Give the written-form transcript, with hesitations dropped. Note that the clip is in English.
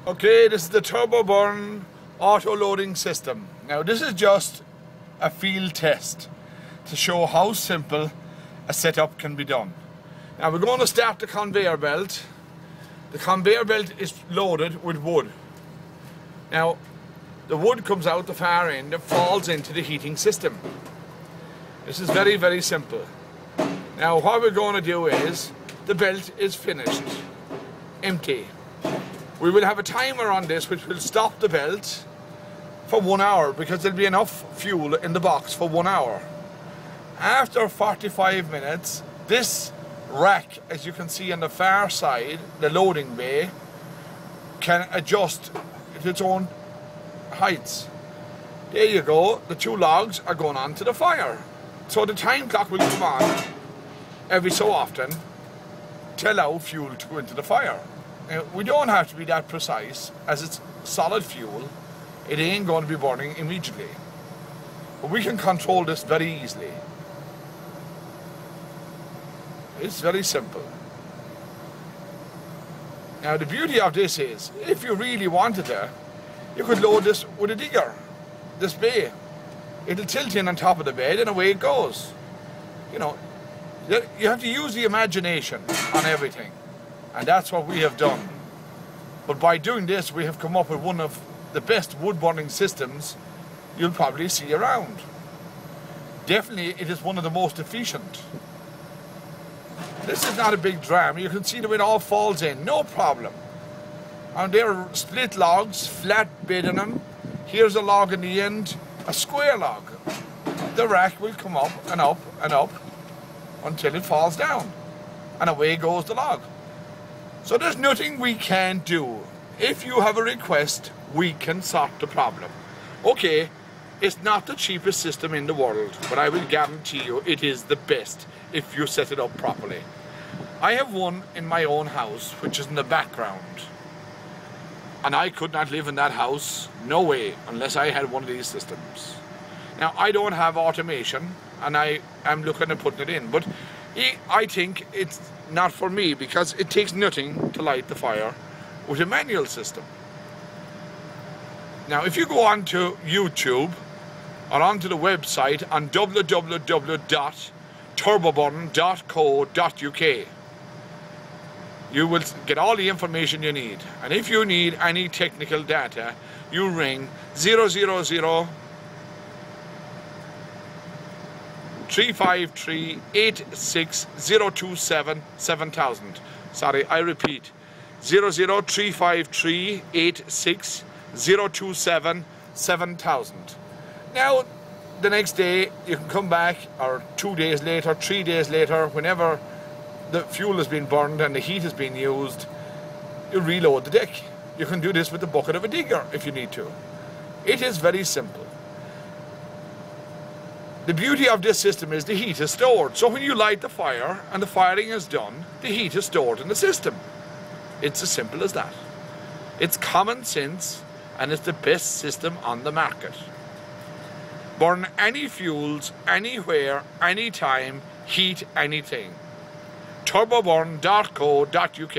Okay, this is the Turboburn auto loading system. Now this is just a field test to show how simple a setup can be done. Now we're going to start the conveyor belt. The conveyor belt is loaded with wood. Now the wood comes out the far end and falls into the heating system. This is very, very simple. Now what we're going to do is, the belt is finished, empty. We will have a timer on this which will stop the belt for 1 hour because there'll be enough fuel in the box for 1 hour. After 45 minutes, this rack, as you can see on the far side, the loading bay, can adjust to its own heights. There you go, the two logs are going on to the fire. So the time clock will come on every so often to allow fuel to go into the fire. Now, we don't have to be that precise, as it's solid fuel. It ain't going to be burning immediately. But we can control this very easily. It's very simple. Now the beauty of this is, if you really wanted to, you could load this with a digger, this bay. It'll tilt in on top of the bed and away it goes. You know, you have to use the imagination on everything. And that's what we have done. But by doing this, we have come up with one of the best wood burning systems you'll probably see around. Definitely, it is one of the most efficient. This is not a big dram. You can see the way it all falls in, no problem. And they're split logs, flat bed in them. Here's a log in the end, a square log. The rack will come up and up and up until it falls down. And away goes the log. So there's nothing we can't do. If you have a request, we can sort the problem. Okay, it's not the cheapest system in the world, but I will guarantee you it is the best if you set it up properly. I have one in my own house, which is in the background. And I could not live in that house, no way, unless I had one of these systems. Now, I don't have automation, and I am looking at putting it in, but I think it's not for me because it takes nothing to light the fire with a manual system. Now, if you go onto YouTube or onto the website on www.turboburn.co.uk, you will get all the information you need. And if you need any technical data, you ring 000 353 86027 7000. Sorry, I repeat, 00353 86027 7000. Now, the next day you can come back, or 2 days later, 3 days later, whenever the fuel has been burned and the heat has been used, you reload the deck. You can do this with the bucket of a digger if you need to. It is very simple. The beauty of this system is the heat is stored. So when you light the fire and the firing is done, the heat is stored in the system. It's as simple as that. It's common sense and it's the best system on the market. Burn any fuels, anywhere, anytime, heat anything. turboburn.co.uk